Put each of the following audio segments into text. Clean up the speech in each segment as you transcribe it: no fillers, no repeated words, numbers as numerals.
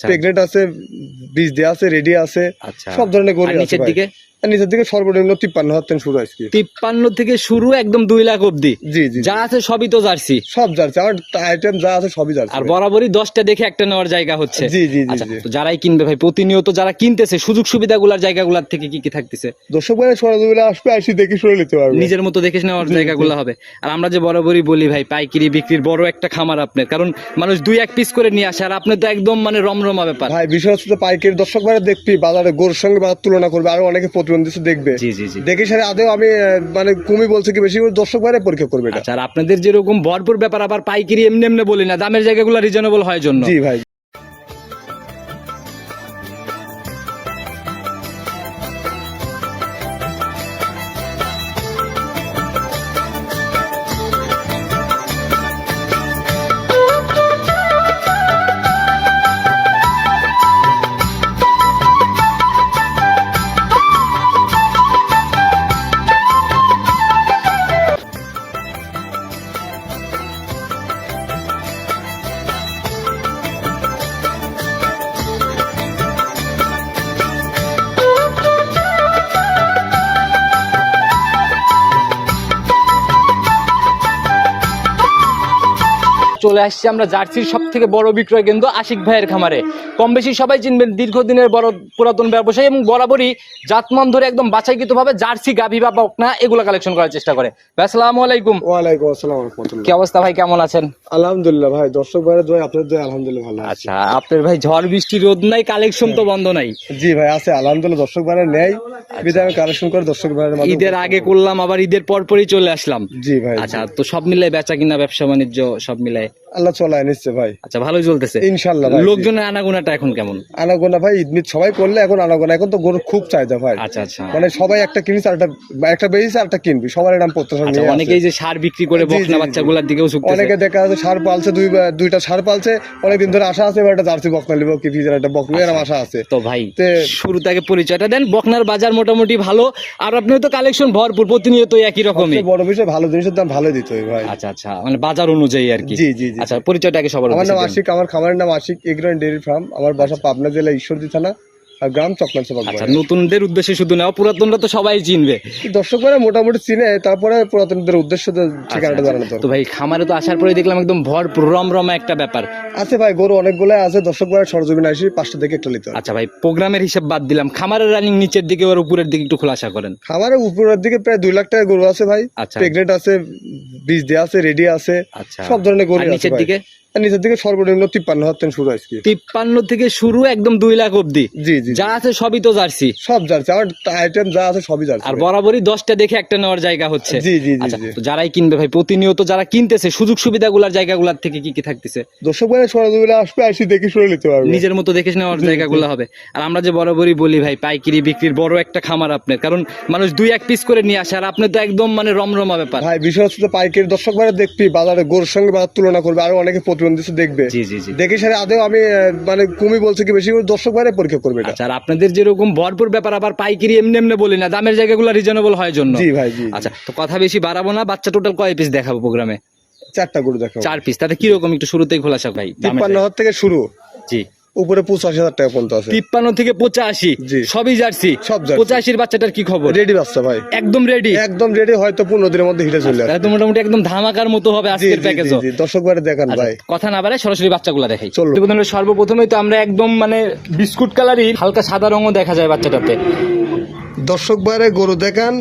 আচ্ছা প্রেগনেন্ট আছে, বীজ দেয়া আছে, রেডি আছে, আচ্ছা সব ধরনের গরু আর আছে নিচের ভাই। দিকে আর নিচের দিকে সর্বনিম্ন 53,000 থেকে শুরু আজকে। 53 থেকে শুরু একদম 2 লাখ অবধি জি জি যা আছে সবই তো জার্সি। সব জার্সি, আমার আইটেম যা আছে সবই জার্সি আর ভাই। বরাবরই 10টা দেখে একটা নেওয়ার জায়গা হচ্ছে। জি জি জি আচ্ছা জি তো যারাই কিনবে ভাই, প্রতিনিয়ত যারা কিনতেছে সুযোগ সুবিধাগুলোর জায়গাগুলোর থেকে কি কি থাকতেছে? দর্শক ভাই সরজমিনে আসবে, আসি দেখে শুনে নিতে পারবে। নিজের মতো দেখে নেওয়ার জি, জায়গাগুলো হবে। আর আমরা যে বরাবরই বলি ভাই, পাইকারি বিক্রির বড় একটা খামার আপনার, কারণ মানুষ 2-1 পিস করে নিয়ে আসে, আর আপনি তো একদম মানে রমরমা ব্যাপার। ভাই বিষয় হচ্ছে পাইকারি দর্শক ভাই দেখবি বাজারে গরুর সঙ্গে বাজার তুলনা করবে, আরো অনেকে প্রতিবন্ধী দেখবে। জি জি জি। দেখে সারে আদেও আমি মানে কমই বলছে কি বেশি করে, দর্শক ভাইরা পরীক্ষা করবে এটা। আচ্ছা আর আপনাদের যেরকম ভরপুর ব্যাপার, আবার পাইকারি এমনি এমনি বলি না, দামের জায়গাগুলো রিজনেবল হয় জন্য। জি ভাই। চলে আসছি আমরা জার্সির সব থেকে বড় বিক্রয় কেন্দ্র আশিক ভাইয়ের খামারে। কম বেশি সবাই চিনবেন, দীর্ঘদিনের বড় পুরাতন ব্যবসায়ী এবং বরাবরই জাতমান ধরে একদম বাছাইকৃত ভাবে জার্সি, গাভী বা বকনা এগুলো কালেকশন করার চেষ্টা করে। ভাই আসসালামু আলাইকুম। ওয়ালাইকুম আসসালাম ওয়া রাহমাতুল্লাহ। কি অবস্থা ভাই, কেমন আছেন? আলহামদুলিল্লাহ ভাই, দর্শক ভাইরা দোয়া, আপনাদের দোয়া আলহামদুলিল্লাহ ভালো আছি। আচ্ছা আপনার ভাই ঝড় বৃষ্টি রোদ নাই, কালেকশন তো বন্ধ নাই। জি ভাই আছে আলহামদুলিল্লাহ, দর্শক ভাইরা নেয় বিধায় আমি কালেকশন করে দর্শক ভাইয়ের মাধ্যমে। ঈদের আগে করলাম, আবার ঈদের পরপরই চলে আসলাম। জি ভাই। আচ্ছা তো সব মিলাই বেচা কিনা, ব্যবসা বাণিজ্য সব মিলাই আল্লাহ চলায় নিচ্ছে ভাই। আচ্ছা ভালোই চলতেছে ইনশাআল্লাহ ভাই। লোকজনের আনাগোনাটা এখন কেমন? আনাগোনা ভাই ঈদ মিদ সবাই করলে এখন আনাগোনা, এখন তো গরুর খুব চাহিদা ভাই। আচ্ছা আচ্ছা। মানে সবাই একটা কিনছে আর একটা বেরিয়েছে আর একটা কিনবি, সবার এরকম প্রত্যাশা আচ্ছা নিয়ে অনেকেই যে সার বিক্রি করে জি, জি, বকনা জি। বাচ্চাগুলোর দিকেও ঝুঁকতেছে। অনেকে দেখা যাচ্ছে সার পালছে, দুইটা সার পালছে, অনেকদিন ধরে আশা আছে এবার একটা জার্সি বকনা নিব, কি ফিজার একটা বকনা, এরকম আশা আছে। তো ভাই তে- শুরুতে আগে পরিচয়টা দেন। বকনার বাজার মোটামুটি ভালো, আর আপনি তো কালেকশন ভরপুর, প্রতিনিয়ত একই রকমই। সবচেয়ে বড় বিষয় ভালো জিনিসের দাম ভালো দিতে হয় ভাই। আচ্ছা আচ্ছা, মানে বাজার অনুযায়ী আর কি। জি, জি, জি। আচ্ছা পরিচয়টা আগে সবার আমার নাম উদ্দেশ্যে দেন। আশিক, আমার খামারের নাম Ashik agro and dairy farm. আমার বাসা পাবনা জেলা ঈশ্বরদী থানা, আর গ্রাম চকমান সবাক। আচ্ছা নতুনদের উদ্দেশ্যে শুধু না, পুরাতনরা তো সবাই চিনবে। দর্শকরা মোটামুটি চিনে, তারপরে পুরাতনদের উদ্দেশ্য ঠিকানাটা জানানো তো দরকার। ভাই খামারে তো আসার পরে দেখলাম একদম ভরপুর রমরমা একটা ব্যাপার। আছে ভাই, গরু অনেকগুলো আছে, দর্শকরা সরজমিনে আসি 5টা থেকে একটা নিতে হয়। আচ্ছা ভাই প্রোগ্রামের হিসাব বাদ দিলাম, খামারের রানিং নিচের দিকে আর উপরের দিকে একটু খোলাসা করেন। খামারের উপরের দিকে প্রায় 2 লাখ টাকা গরু আছে ভাই। আচ্ছা। প্রেগনেন্ট আছে, বীজ দেয়া আছে, রেডি আছে, আচ্ছা সব ধরনের গরু আর আছে নিচের ভাই। দিকে আর নিচের দিকে সর্বনিম্ন 53,000 থেকে শুরু আজকে। 53 থেকে শুরু একদম 2 লাখ অবধি জি জি যা আছে সবই তো জার্সি। সব জার্সি, আমার আইটেম যা আছে সবই জার্সি আর ভাই। বরাবরই 10টা দেখে একটা নেওয়ার জায়গা হচ্ছে। জি জি জি আচ্ছা জি। তো যারাই কিনবে ভাই, প্রতিনিয়ত যারা কিনতেছে সুযোগ সুবিধাগুলোর জায়গাগুলোর থেকে কি কি থাকতেছে? দর্শক ভাই সরজমিনে আসবে, আসি দেখে শুনে নিতে পারবে। নিজের মতো দেখে নেওয়ার জায়গাগুলো হবে। আর আমরা যে বরাবরই বলি ভাই, পাইকারি বিক্রির বড় একটা খামার আপনার, কারণ মানুষ 2-1 পিস করে নিয়ে আসে, আর আপনি তো একদম মানে রমরমা ব্যাপার। ভাই বিষয় হচ্ছে পাইকারি দর্শক ভাইরা দেখবি বাজারে গরুর সঙ্গে বাজার তুলনা করবে, আরো অনেকে প্রতিবন্ধী দেখবে। জি জি জি। দেখে সারে আদেও আমি মানে কমই বলছে কি বেশি করে, দর্শক ভাইরা পরীক্ষা করবে এটা। আচ্ছা আর আপনাদের যেরকম ভরপুর ব্যাপার, আবার পাইকারি এমনি এমনি বলি না, দামের জায়গাগুলো রিজনেবল হয় জন্য। জি ভাই জি। আচ্ছা তো কথা বেশি বাড়াবো না, বাচ্চা টোটাল কয় পিস দেখাবো প্রোগ্রামে? 4টা গরু দেখো। 4 পিস। তাতে কিরকম একটু শুরুতেই খোলাসা ভাই? 53,000 থেকে শুরু, জি। উপরে 85,000 টাকা পর্যন্ত আছে। 53 থেকে 85 জি। সবই জার্সি। সব জার্সি। 85 বাচ্চাটার কি খবর? রেডি বাচ্চা ভাই, একদম রেডি। একদম রেডি, হয়তো 15 দিনের মধ্যে হিটে চলে আসবে। তাহলে তো মোটামুটি একদম ধামাকার মতো হবে জি আজকের জি প্যাকেজও। জি, দর্শক ভাইরা দেখান ভাই। কথা না বাড়ায় সরাসরি বাচ্চাগুলো দেখাই। চলো। সর্বপ্রথমেই তো আমরা একদম মানে বিস্কুট কালারই হালকা সাদা রঙও দেখা যায় বাচ্চাটাতে। দর্শক ভাইরা গরু দেখান।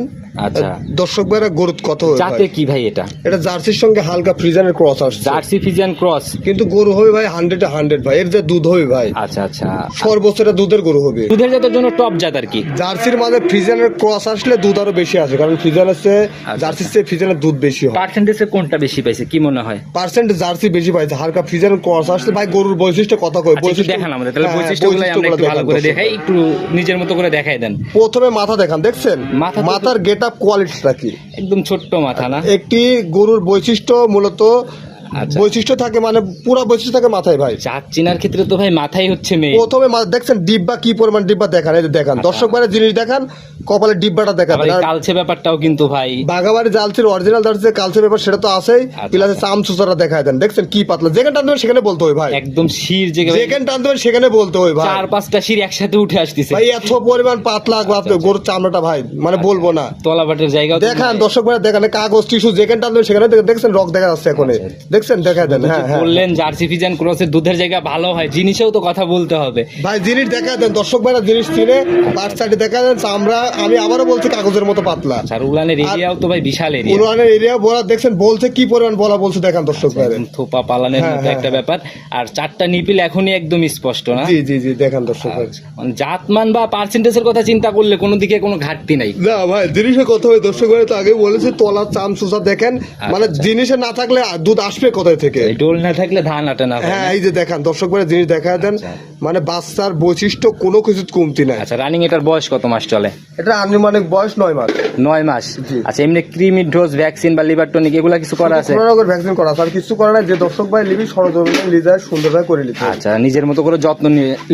আচ্ছা দর্শক ভাইরা গরু কত হয় জাতে ভাই? কি ভাই এটা? এটা জার্সির সঙ্গে হালকা ফ্রিজানের ক্রস আসছে, জার্সি ফিজিয়ান ক্রস। কিন্তু গরু হবে ভাই 100 ভাই। এর যে দুধ হবে ভাই, আচ্ছা আচ্ছা, সর্বোচ্চ এটা দুধের গরু হবে। দুধের জাতের জন্য টপ জাত আর কি। জার্সির মাঝে ফ্রিজানের ক্রস আসলে দুধ আরো বেশি আছে, কারণ ফ্রিজানের চেয়ে জার্সির চেয়ে ফ্রিজানের দুধ বেশি হয়। পার্সেন্টেজে কোনটা বেশি পাইছে কি মনে হয়? পার্সেন্ট জার্সি বেশি পাইছে, হালকা ফ্রিজানের ক্রস আসলে ভাই গরুর বৈশিষ্ট্য কথা কই। আচ্ছা, একটু দেখান আমাদের তাহলে বৈশিষ্ট্যগুলো আমরা একটু ভালো করে দেখাই, একটু নিজের মতো করে দেখাই দেন। প্রথমে মাথা দেখান, দেখছেন মাথা তো- মাথার গেট আপ কোয়ালিটিটা কি? একদম ছোট্ট মাথা না? একটি গরুর বৈশিষ্ট্য মূলত আচ্ছা। বৈশিষ্ট্য থাকে, মানে পুরো বৈশিষ্ট্য থাকে মাথায় ভাই। জাত চিনার ক্ষেত্রে তো ভাই মাথাই হচ্ছে মেয়ে। প্রথমে দেখছেন ডিব্বা কি পরিমাণ ডিব্বা দেখান, এই যে দেখান, দর্শক ভাইরা জিনিস দেখান কপালের ডিব্বাটা দেখা আবার দেন। এই আর কালচে ব্যাপারটাও কিন্তু ভাই বাঘাবাড়ি জার্সির অরিজিনাল জার্সির কালচার ব্যাপার সেটা তো আছেই, প্লাস চাম চুচারা দেখায় দেন, দেখছেন কি পাতলা, যেখানে টানতে হবে সেখানে বলতে হয় ভাই, একদম শির জেগে ভাই, যেখানে টানতে হবে সেখানে বলতে হয় ভাই। 4-5টা শির একসাথে উঠে আসতেছে ভাই এত পরিমাণ পাতলা গরুর চামড়াটা ভাই, মানে বলবো না। তলাবাটের জায়গা দেখান দর্শক ভাই, দেখেন কাগজ টিস্যু যেখানে টানতে হবে সেখানে দেখছেন রক দেখা যাচ্ছে এখন, দেখছেন দেখায় দেন। হ্যাঁ হ্যাঁ বললেন জার্সি ফিজিয়ান ক্রসের দুধের জায়গা ভালো হয়, জিনিসেও তো কথা বলতে হবে ভাই, জিনিস দেখা দেন দর্শক ভাইরা, জিনিস চিনে পার্ট সাইডে দেখা দেন চামড়া, আমি আবারও বলছি কাগজের মতো পাতলা। আর উলানের এরিয়াও তো ভাই বিশাল এরিয়া, উলানের এরিয়া বলা দেখছেন, বলছে কি পরিমাণ বলা বলছে দেখান দর্শক ভাইরা। থোপা পালানের মতো একটা ব্যাপার। আর 4টা নিপিল এখনই একদম স্পষ্ট না, জি জি জি দেখান দর্শক ভাই। মানে জাতমান বা পার্সেন্টেজের কথা চিন্তা করলে কোনো দিকে কোনো ঘাটতি নাই। না ভাই, জিনিসের কথা হয় দর্শক ভাই, তো আগে বলেছে তলা চাম সুসা দেখেন, মানে জিনিসে না থাকলে দুধ আসবে কোথায় থেকে? এই ডোল না থাকলে ধান আটে না ভাই। হ্যাঁ এই যে দেখান দর্শক ভাই, জিনিস দেখা দেন, মানে বাচ্চার বৈশিষ্ট্য কোনো কিছু কমতি নাই। আচ্ছা, রানিং এটার বয়স কত মাস চলে? এটা আনুমানিক বয়স 9 মাস। 9 মাস। আচ্ছা, এমনি ক্রিমি ডোজ ভ্যাকসিন বা লিভার টনিক এগুলা কিছু করা আছে? কোনো রকম ভ্যাকসিন করা আছে, আর কিছু করা নাই, যে দর্শক ভাই লিবি সরজমিনে লিজায় সুন্দরভাবে করে নিতে হবে। আচ্ছা, নিজের মতো করে যত্ন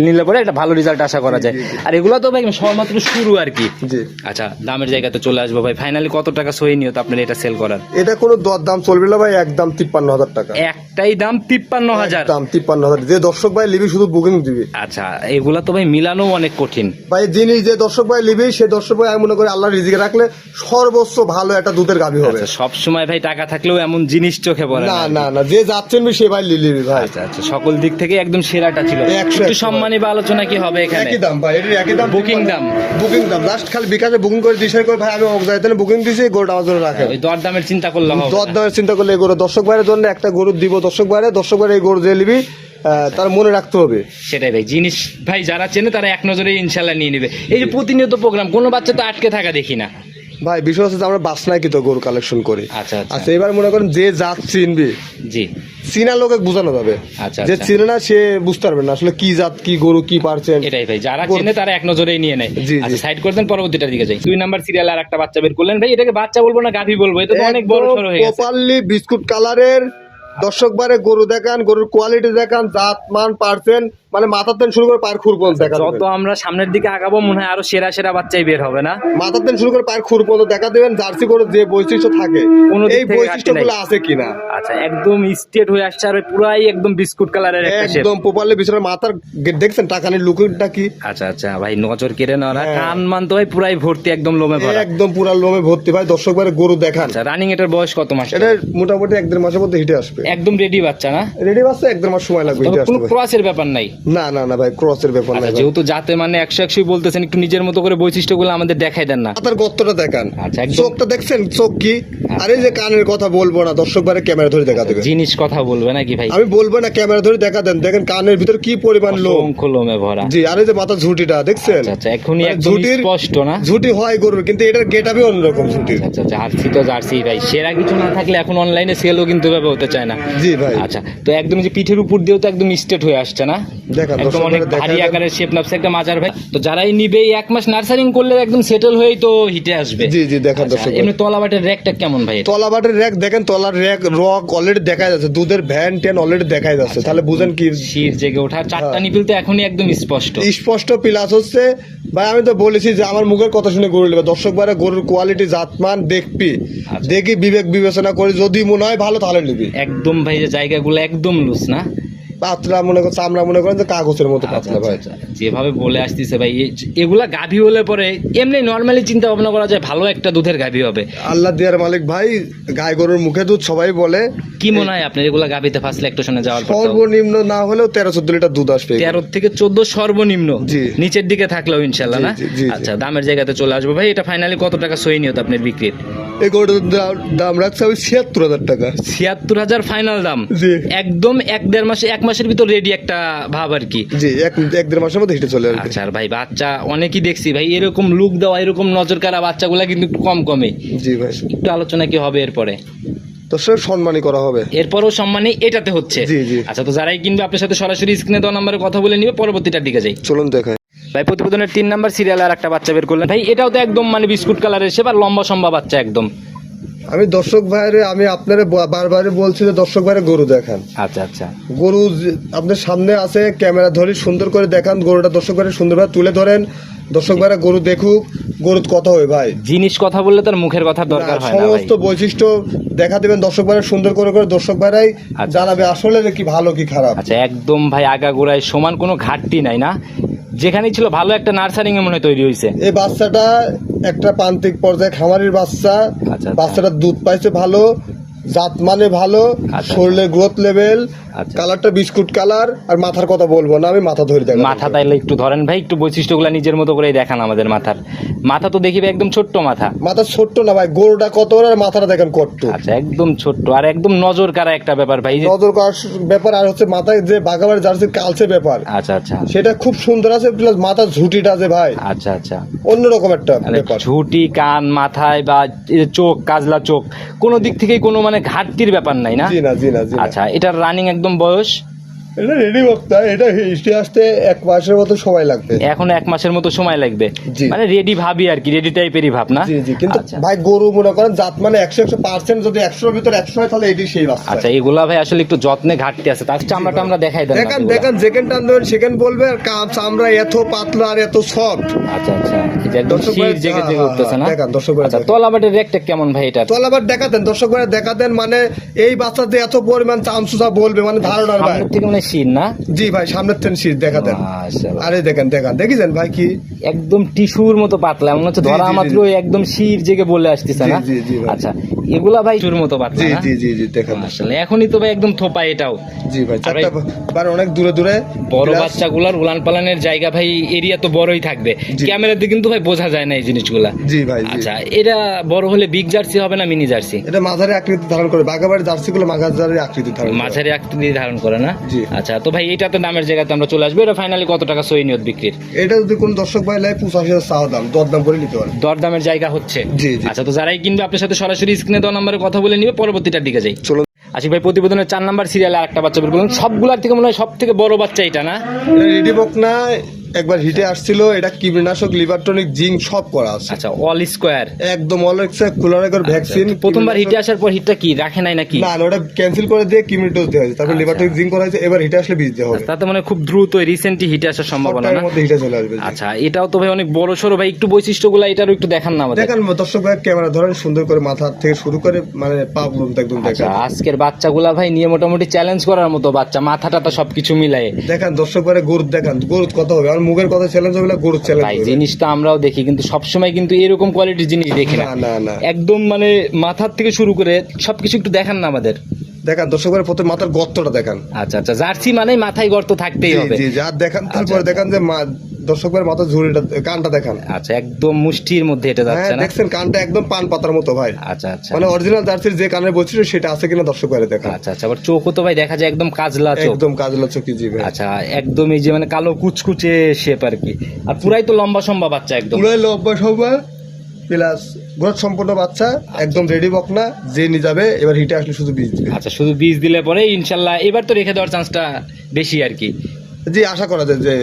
নিলে পরে একটা ভালো রেজাল্ট আশা করা যায়। আর এগুলো তো ভাই সবেমাত্র শুরু আর কি। জি আচ্ছা, দামের জায়গাতে চলে আসবো ভাই, ফাইনালি কত টাকা সই নিয়ত আপনার এটা সেল করার? এটা কোনো দর দাম চলবে না ভাই, একদম 53,000 টাকা। একটাই দাম 53,000? দাম 53,000, যে দর্শক ভাই লিবি শুধু বুকিং দিবে। আচ্ছা, এগুলা তো ভাই মিলানো অনেক কঠিন ভাই জিনিস যে দর্শক ভাই লিবি, সে দর্শক ভাই আমি মনে করি আল্লাহ রিজিকে রাখলে সর্বোচ্চ ভালো একটা দুধের গাভী হবে। আচ্ছা, সব সময় ভাই টাকা থাকলেও এমন জিনিস চোখে পড়ে না না। না না, যে যাচ্ছেন সে ভাই লিবি ভাই। আচ্ছা আচ্ছা, সকল দিক থেকে একদম সেরাটা ছিল। 100 একটু সম্মানী বা আলোচনা কি হবে এখানে? একই দাম ভাই, এর একই দাম, বুকিং দাম। বুকিং দাম জাস্ট খালি বিকাশে বুকিং করে দিশাই করে ভাই, আমি অগজাইতে বুকিং দিছি, গরুটা আমার জন্য রাখেন। ওই দর দামের চিন্তা করলে হবে দর না। দামের চিন্তা করলে এই গরু দর্শক ভাইয়ের জন্য একটা গরু দিব, দর্শক ভাইয়ের এই গরু যে লিবি তার মনে রাখতে হবে। সেটাই ভাই, জিনিস ভাই যারা চেনে তারা এক নজরে ইনশাল্লাহ নিয়ে নেবে। এই যে প্রতিনিয়ত প্রোগ্রাম, কোনো বাচ্চা তো আটকে থাকা দেখি না ভাই। বিষয় হচ্ছে যে আমরা বাসনায় কি তো গরু কালেকশন করি। আচ্ছা আচ্ছা, আচ্ছা এবার মনে করেন যে জাত চিনবে, জি চিনা লোকে বোঝানো যাবে, আচ্ছা যে আচ্ছা, চিনে না সে বুঝতে পারবে না আসলে কি জাত কি গরু কি পারছেন। এটাই ভাই, যারা চেনে তারা এক নজরেই নিয়ে নেয়। জি, আচ্ছা, জি। সাইড করে দেন, পরবর্তীটার দিকে যাই। 2 নাম্বার সিরিয়াল আর একটা বাচ্চা বের করলেন ভাই, এটাকে বাচ্চা বলবো না গাভী বলবো? এটা তো অনেক বড় সড়ো হয়ে গেছে। প্রপারলি বিস্কুট কালারের দর্শক বারে গরু দেখান, গরুর কোয়ালিটি দেখান, জাত মান পারছেন, মানে মাথার তেন শুরু করে পায়ের খুর পর্যন্ত দেখা যত আমরা সামনের দিকে আগাবো মনে হয় আরো সেরা সেরা বাচ্চাই বের হবে না? মাথার তেন শুরু করে পায়ের খুর পর্যন্ত দেখা দেবেন। জার্সি গরুর যে বৈশিষ্ট্য থাকে কোনো দিক এই থেকে বৈশিষ্ট্যগুলো আছে কিনা। আচ্ছা, একদম স্ট্রেট হয়ে আসছে আর পুরাই একদম বিস্কুট কালারের একটা শেপ। একদম প্রপারলি বিছানা মাথার দেখছেন টাকানির লুকিংটা কি। আচ্ছা আচ্ছা ভাই, নজর কেড়ে নেওয়া না, হ্যাঁ। কান মান তো ভাই পুরাই ভর্তি, একদম লোমে ভরা। একদম পুরা লোমে ভর্তি ভাই। দর্শক বারে গরু দেখান। আচ্ছা, রানিং এটার বয়স কত মাস? এটা মোটামুটি 1-1.5 মাসের মধ্যে হিটে আসবে। একদম রেডি বাচ্চা না? রেডি বাচ্চা 1-1.5 মাস সময় লাগবে হিটে তবে কোনো আসতে ভাই। ক্রসের ব্যাপার নাই? না না না ভাই, ক্রসের ব্যাপার আচ্ছা, নাই ভাই। যেহেতু যাতে মানে 100 বলতেছেন, একটু নিজের মতো করে বৈশিষ্ট্যগুলো আমাদের দেখাই দেন না। মাথার গর্তটা দেখান, আচ্ছা, একদম। চোখটা দেখছেন চোখ কি। আর এই যে কানের কথা বলবো না, দর্শক বারে ক্যামেরা ধরে দেখা দেবে। জিনিস কথা বলবে নাকি ভাই? আমি বলবো না, ক্যামেরা ধরে দেখা দেন, দেখেন কানের ভিতর কি পরিমাণ লোম। অসংখ্য লোমে ভরা। জি, আর এই যে মাথার ঝুঁটিটা দেখছেন। আচ্ছা আচ্ছা, এখনই মানে একদম স্পষ্ট না? ঝুঁটি হয় গরুর, কিন্তু এটার গেটআপই অন্যরকম ঝুঁটির। আচ্ছা, জার্সি তো জার্সি ভাই, সেরা কিছু না থাকলে এখন অনলাইনে সেলও কিন্তু ভাবে হতে চায় না। জি ভাই। আচ্ছা, তো একদম যে পিঠের উপর দিয়েও তো একদম স্ট্রেট হয়ে আসছে না? দেখান একদম দর্শক অনেক বারে ভারী দেখা আকারের শেপ নাপছে একটা মাজার ভাই। তো যারাই নিবে এই 1 মাস নার্সারিং করলে একদম সেটেল হয়েই তো হিটে আসবে। জি জি দেখান আচ্ছা, দর্শক বারে। এমনি তলাবাটের র্যাকটা কেমন ভাই? তলাবাটের র্যাক দেখেন, তলার র্যাক রক অলরেডি দেখা যাচ্ছে, দুধের ভ্যান ট্যান অলরেডি দেখা যাচ্ছে, তাহলে বুঝেন কি শির জেগে ওঠা, 4টা নিপিল তো এখনই একদম স্পষ্ট। স্পষ্ট প্লাস হচ্ছে ভাই। আমি তো বলেছি যে আমার মুখের কথা শুনে গরু নেবে। দর্শক বারে গরুর কোয়ালিটি জাতমান দেখবি, আচ্ছা। দেখি বিবেক বিবেচনা করে যদি মনে হয় ভালো তাহলে নিবি। একদম ভাই, যে জায়গাগুলো একদম লুজ না? পাতলা মনে করছে, আমরা মনে করেন যে কাগজের মতো পাতলা ভাই। আচ্ছা, যেভাবে বলে আসতেছে ভাই, এগুলা গাভী হলে পরে এমনি নর্মালি চিন্তা ভাবনা করা যায় ভালো একটা দুধের গাভী হবে। আল্লাহ দিয়ার মালিক ভাই, গায়ে গরুর মুখে দুধ সবাই বলে। কি মনে হয় আপনার এগুলা গাভীতে ফার্স্ট ল্যাকটেশনে যাওয়ার পর? সর্বনিম্ন না হলেও 13-14 লিটার দুধ আসবে। 13 থেকে 14 সর্বনিম্ন, জি। নিচের দিকে থাকলেও ইনশাল্লাহ না? জি, জি, জি। আচ্ছা, দামের জায়গাতে চলে আসবো ভাই। এটা ফাইনালি কত টাকা সই নিয়ত আপনার বিক্রির? এই গরুটার দাম রাখছে আমি 76,000 টাকা। 76,000 ফাইনাল দাম? জি। একদম 1 মাসের ভিতর রেডি একটা ভাব আর কি। জি, 1-1.5 মাসের মধ্যে হিটে চলে আসবে। আচ্ছা, আর ভাই বাচ্চা অনেকই দেখছি ভাই, এরকম লুক দেওয়া এরকম নজর কাড়া বাচ্চাগুলা কিন্তু একটু কম কমে। জি ভাই, একটু আলোচনা কি হবে এরপরে? দর্শক সম্মানই করা হবে। এরপরও সম্মানে এটাতে হচ্ছে। জি, জি। আচ্ছা, তো যারাই কিনবে আপনার সাথে সরাসরি স্ক্রিনে দেওয়া নাম্বারে কথা বলে নিবে। পরবর্তীটার দিকে যাই চলুন দেখাই ভাই। প্রতিবেদনের 3 নাম্বার সিরিয়াল আর একটা বাচ্চা বের করলেন ভাই, এটাও তো একদম মানে বিস্কুট কালারের শেপ আর লম্বা সম্বা বাচ্চা একদম। আমি দর্শক ভাইরে আমি আপনারা বারবারই বলছি যে দর্শক ভাইরে গরু দেখান। আচ্ছা আচ্ছা, গরু আপনার সামনে আছে, ক্যামেরা ধরে সুন্দর করে দেখান গরুটা, দর্শক ভাইরে সুন্দরভাবে তুলে ধরেন, দর্শক ভাইরা গরু দেখুক। গরু কত হয় ভাই, জিনিস কথা বললে তার মুখের কথা দরকার হয় না ভাই। সমস্ত বৈশিষ্ট্য দেখা দিবেন দর্শক ভাইরা সুন্দর করে করে, দর্শক ভাইরাই জানাবে আসলে কি ভালো কি খারাপ। আচ্ছা, একদম ভাই আগাগোড়ায় সমান, কোনো ঘাটতি নাই না, যেখানেই ছিল ভালো একটা নার্সারিং এ মনে হয় তৈরি হয়েছে। এই বাচ্চাটা একটা প্রান্তিক পর্যায়ে খামারির বাচ্চা। আচ্ছা, বাচ্চাটা দুধ পাইছে ভালো, জাত মানে ভালো, আচ্ছা, শরীরের গ্রোথ লেভেল, আচ্ছা। কালারটা বিস্কুট কালার। আর মাথার কথা বলবো না, আমি মাথা ধরে দেখাবো। মাথা তাইলে একটু ধরেন ভাই, একটু বৈশিষ্ট্যগুলো নিজের মতো করে দেখান আমাদের। মাথার মাথা তো দেখি ভাই একদম ছোট্ট মাথা। মাথা ছোট্ট না ভাই, গরুটা কত বড় আর মাথাটা দেখেন কত। আচ্ছা, একদম ছোট্ট আর একদম নজর কাড়া একটা ব্যাপার ভাই। নজর করার ব্যাপার, আর হচ্ছে মাথায় যে বাঘাবাড়ি জার্সির কালচে ব্যাপার, আচ্ছা আচ্ছা, সেটা খুব সুন্দর আছে। প্লাস মাথার ঝুঁটিটা আছে ভাই, আচ্ছা আচ্ছা, অন্যরকম একটা মানে ব্যাপার। ঝুটি, কান, মাথায় বা এই যে চোখ, কাজলা চোখ, কোনো দিক থেকেই কোনো মানে ঘাটতির ব্যাপার নাই না। জি না, জি না, জি না। আচ্ছা, এটার রানিং একদম বয়স এটা রেডি বক্তা, এটা হিস্ট্রি আসতে 1 মাসের মতো সময় লাগবে। এখন 1 মাসের মতো সময় লাগবে, জি। মানে রেডি ভাবি আর কি, রেডি টাইপেরই ভাব না। জি জি, কিন্তু আচ্ছা। ভাই গরু মনে করেন জাত মানে 100% যদি 100 এর ভিতর 100 হয় তাহলে এটি সেই বাচ্চা। আচ্ছা, এগুলা ভাই আসলে একটু যত্নে ঘাটতি আছে, তার চামড়াটা আমরা দেখাই দেন না দেখেন এগুলা। দেখেন, যেখানে টান দেবেন সেখানে বলবে, আর কাপ চামড়া এত পাতলা আর এত সফট। আচ্ছা আচ্ছা, এটা একদম দর্শক শির ভাই, জেগে হ্যাঁ, জেগে হ্যাঁ, উঠতেছে না। দেখেন দর্শক ভাই, আচ্ছা, দেখেন। তলাবাটের রেকটা কেমন ভাই এটা? তো আবার দেখাতেন দর্শক ভাই, দেখাতেন মানে এই বাচ্চাতে এত পরিমাণ চামচুচা বলবে মানে ধারণার ভাই। সামনের থেকে মানে শির না? জি ভাই, সামনের থেকে শীত দেখাতেন। মাশাআল্লাহ। আরে দেখেন দেখেন, দেখেছেন ভাই কি একদম টিস্যুর মতো পাতলা, এমন হচ্ছে জি, ধরা জি, জি, মাত্র একদম শির জেগে বলে আসতেছে জি, না। জি, জি ভাই। আচ্ছা, এগুলা ভাই টিস্যুর মতো পাতলা জি না? জি জি জি, দেখেন। আসলে এখনই তো ভাই একদম থোপা এটাও। জি ভাই, আর ভাই, চারটা বার অনেক দূরে দূরে বড় Plus- বাচ্চাগুলার উলান পালানের জায়গা ভাই, এরিয়া তো বড়ই থাকবে, জি। ক্যামেরাতে কিন্তু ভাই বোঝা যায় না এই জিনিসগুলা। জি ভাই, জি। আচ্ছা, এটা বড় হলে বিগ জার্সি হবে না মিনি জার্সি? এটা মাঝারি আকৃতি ধারণ করে, বাঘাবাড়ি জার্সি গুলো মাঝারি আকৃতি ধারণ করে। মাঝারি আকৃতি ধারণ করে না? জি। আচ্ছা, তো ভাই এটা তো দামের জায়গাতে আমরা চলে আসবো। এটা ফাইনালি কত টাকা সই নিয়ত বিক্রির? এটা যদি কোন দর্শক ভাই লাই 85,000 চাওয়া দাম, দরদাম করে নিতে পারে। দরদামের জায়গা হচ্ছে? জি, জি। আচ্ছা, তো যারাই কিনবে আপনার সাথে সরাসরি স্ক্রিনে দেওয়া নম্বরে কথা বলে নিবে। পরবর্তীটার দিকে যাই। চলুন। আশিক ভাই, প্রতিবেদনের 4 নাম্বার সিরিয়ালে আরেকটা বাচ্চা বের করুন। সবগুলার থেকে মনে হয় সব থেকে বড় বাচ্চা এটা না? এটা রেডি বক না, একবার হিটে আসছিল। এটা কীটনাশক, লিভারটনিক, জিঙ্ক সব করা আছে। আচ্ছা, অল স্কোয়ার একদম অলেক্সা কুলারের ভ্যাকসিন। প্রথমবার হিটে আসার পর হিটটা কি রাখে নাই নাকি? না না, ওটা ক্যান্সেল করে দিয়ে কিমি ডোজ দেওয়া হয়েছে, তারপর আচ্ছা। লিভারটনিক জিঙ্ক করা হয়েছে। এবার হিটে আসলে বীজ দেওয়া হবে। তাতে মানে খুব দ্রুত রিসেন্টলি হিটে আসার সম্ভাবনা সপ্তাহের না? মধ্যে হিটে চলে আসবে। আচ্ছা, এটাও তো ভাই অনেক বড় সড়ো ভাই, একটু বৈশিষ্ট্যগুলো এটারও একটু দেখান না আমাদের। দেখেন দর্শক ভাই, ক্যামেরা ধরেন সুন্দর করে, মাথা থেকে শুরু করে মানে পা পর্যন্ত একদম আচ্ছা, দেখেন। আজকের বাচ্চাগুলা ভাই নিয়ে মোটামুটি চ্যালেঞ্জ করার মতো বাচ্চা, মাথাটা তো সবকিছু মিলায়ে। দেখেন দর্শক ভাই, গরু দেখেন, গরু কত হবে। আমার মুখের কথা চ্যালেঞ্জ হবে না, গরু চ্যালেঞ্জ ভাই হবে। জিনিস তো আমরাও দেখি, কিন্তু সবসময় কিন্তু এরকম কোয়ালিটির জিনিস দেখি না। না না না, একদম মানে মাথার থেকে শুরু করে সবকিছু একটু দেখান না আমাদের। দেখেন দর্শক ভাই, প্রথমে মাথার গর্তটা দেখেন। আচ্ছা আচ্ছা, জার্সি মানে মাথায় গর্ত থাকতেই জি হবে। জি জি, আর দেখেন তারপরে আচ্ছা, দেখেন যে দর্শক ভাই মাথার ঝুড়িটা, কানটা দেখেন। আচ্ছা, একদম মুষ্টির মধ্যে এটা হ্যাঁ যাচ্ছে না? দেখছেন, কানটা একদম পান পাতার মতো ভাই। আচ্ছা আচ্ছা, মানে অরিজিনাল জার্সির যে কানের বৈশিষ্ট্য সেটা আছে কিনা দর্শক ভাই দেখেন। আচ্ছা আচ্ছা, আবার চোখও তো ভাই দেখা যায় একদম কাজলা চোখ। একদম কাজলা চোখি, জি ভাই। আচ্ছা, একদম এই যে মানে কালো কুচকুচে শেপ আর কি। আর পুরাই তো লম্বা সম্ভব বাচ্চা একদম। পুরাই লম্বা সবার প্লাস গ্রোথ সম্পূর্ণ বাচ্চা, একদম রেডি বক না, যে নিয়ে যাবে এবার হিটে আসলে শুধু বীজ দিবে। আচ্ছা, শুধু বীজ দিলে পরে ইনশাল্লাহ এবার তো রেখে দেওয়ার চান্সটা বেশি আর কি। জি, আশা করা যায় যে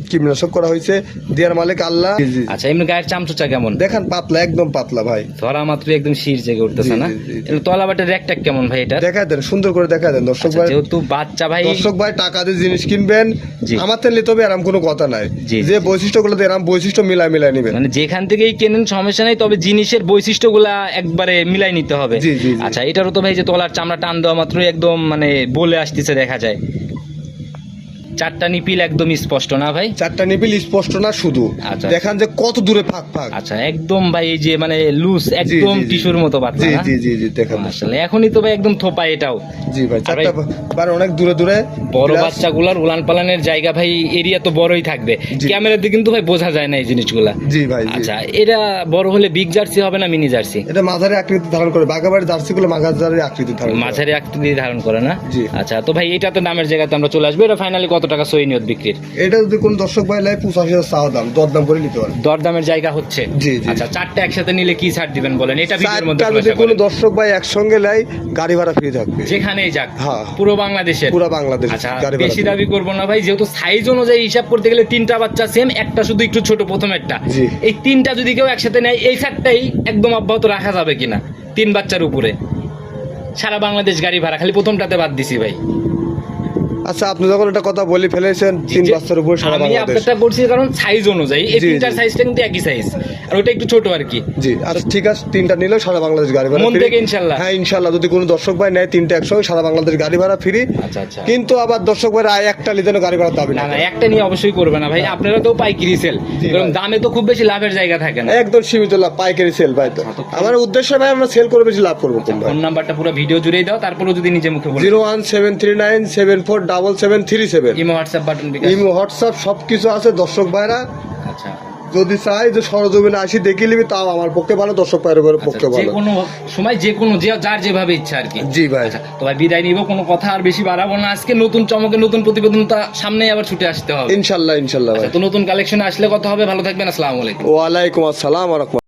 কীটনাশক করা হয়েছে, দেয়ার মালিক আল্লাহ। জি, জি। আচ্ছা, এমনি গায়ের চামচুচা কেমন? দেখেন পাতলা, একদম পাতলা ভাই। ধরা মাত্র একদম শির জেগে উঠতেছে জি, না? জি, জি, জি। এমনি তলাবাটের রেকটা কেমন ভাই এটা? দেখা দেন, সুন্দর করে দেখা দেন দর্শক আচ্ছা, ভাই। যেহেতু বাচ্চা ভাই, দর্শক ভাই টাকা দিয়ে জিনিস কিনবেন, জি। আমার থেকে নিতে হবে এরকম কোনো কথা নাই। জি। যে বৈশিষ্ট্যগুলো এরকম বৈশিষ্ট্য মিলাই নেবেন। মানে যেখান থেকেই কেনেন সমস্যা নেই, তবে জিনিসের বৈশিষ্ট্যগুলা একবারে মিলাই নিতে হবে। জি, জি, জি। আচ্ছা, এটারও তো ভাই যে তলার চামড়া টান দেওয়া মাত্রই একদম মানে বলে আসতেছে দেখা যায়। 4টা নিপিল একদম স্পষ্ট না ভাই? 4টা নিপিল স্পষ্ট না শুধু, আচ্ছা। দেখান যে কত দূরে ফাঁক ফাঁক। আচ্ছা, একদম ভাই এই যে মানে লুজ, একদম জি, জি। টিস্যুর মতো পাতলা জি না? জি জি জি, দেখেন। আসলে এখনই তো ভাই একদম থোপা এটাও। জি ভাই, আর ভাই, 4টা বার অনেক দূরে দূরে। বড় Plus- বাচ্চাগুলার উলান পালানের জায়গা ভাই, এরিয়া তো বড়ই থাকবে, জি। ক্যামেরাতে কিন্তু ভাই বোঝা যায় না এই জিনিসগুলা। জি ভাই, জি। আচ্ছা, এটা বড় হলে বিগ জার্সি হবে না মিনি জার্সি? এটা মাঝারি আকৃতি ধারণ করে, বাঘাবাড়ি জার্সি গুলো মাঝারি আকৃতি ধারণ করে। মাঝারি আকৃতি ধারণ করে না? জি। আচ্ছা, তো ভাই এটা তো দামের জায়গাতে আমরা চলে আসবো। এটা ফাইনালি কত টাকা সই নিয়ত বিক্রির? এটা যদি কোন দর্শক ভাই লাই 85,000 চাওয়া দাম, দরদাম করে নিতে পারে। দরদামের জায়গা হচ্ছে? জি, জি। আচ্ছা, 4টা একসাথে নিলে কি ছাড় দিবেন বলেন, এটা ভিডিওর মধ্যে চারটা যদি খোলাসা কোনো করেন। দর্শক ভাই একসঙ্গে লাই, গাড়ি ভাড়া ফ্রি থাকবে। যেখানেই যাক, হ্যাঁ। পুরো বাংলাদেশের? পুরো বাংলাদেশ আচ্ছা, গাড়ি ভাড়া বেশি free। দাবি করবো না ভাই, যেহেতু সাইজ অনুযায়ী হিসাব করতে গেলে 3টা বাচ্চা সেম, একটা শুধু একটু ছোট প্রথম একটা। জি। এই 3টা যদি কেউ একসাথে নেয়, এই 4টাই একদম অব্যাহত রাখা যাবে কিনা? 3 বাচ্চার উপরে, সারা বাংলাদেশ গাড়ি ভাড়া, খালি প্রথমটাতে বাদ দিছি ভাই। আচ্ছা, আপনি যখন একটা কথা বলে ফেলেছেন 3 বাচ্চার উপর সারা আমি বাংলাদেশ, আপনারটা করছি কারণ সাইজ অনুযায়ী এই জি, তিনটার জি। সাইজটা কিন্তু একই সাইজ, আর ওটা একটু ছোট আর কি। জি আচ্ছা ঠিক আছে, 3টা নিলেও সারা বাংলাদেশ গাড়ি ভাড়া মন free। থেকে ইনশাল্লাহ। হ্যাঁ ইনশাল্লাহ, যদি কোনো দর্শক ভাই নেয় 3টা একসঙ্গে সারা বাংলাদেশ গাড়ি ভাড়া ফ্রি। আচ্ছা আচ্ছা। কিন্তু আবার দর্শক ভাই একটা নিলে গাড়ি ভাড়া দাবি না না না, একটা নিয়ে অবশ্যই করবে না ভাই, আপনারা তো পাইকারি সেল, জি কারণ ভাই। দামে তো খুব বেশি লাভের জায়গা থাকে না। একদম সীমিত লাভ, পাইকারি সেল ভাই। তো তো আমার উদ্দেশ্য ভাই আমরা সেল করে বেশি লাভ করবো কোন ভাই। ফোন নাম্বারটা পুরো ভিডিও জুড়েই দাও, তারপরেও যদি নিজে মুখে বলো। 01739747737। ইমো হোয়াটসঅ্যাপ বাটন বিকাশ। ইমো হোয়াটসঅ্যাপ সবকিছু আছে দর্শক ভাইরা। আচ্ছা, যদি চাই যে সরজমিনে আসি দেখে নিবি, তাও আমার পক্ষে ভালো, দর্শক ভাইয়ের পক্ষে যে ভালো। কোনো সময় যে কোনো যার যেভাবে ইচ্ছা আর কি। জি ভাই। আচ্ছা, তো ভাই বিদায় নিব, কোনো কথা আর বেশি বাড়াবো না। আজকে নতুন চমকে নতুন প্রতিবেদনটা সামনে আবার ছুটে আসতে হবে। ইনশাল্লাহ ইনশাল্লাহ ভাই। তো নতুন কালেকশন আসলে কথা হবে, ভালো থাকবেন, আসসালামু আলাইকুম। ওয়ালাইকুম আসসালাম ওয়া রাহমাতুল্লাহ।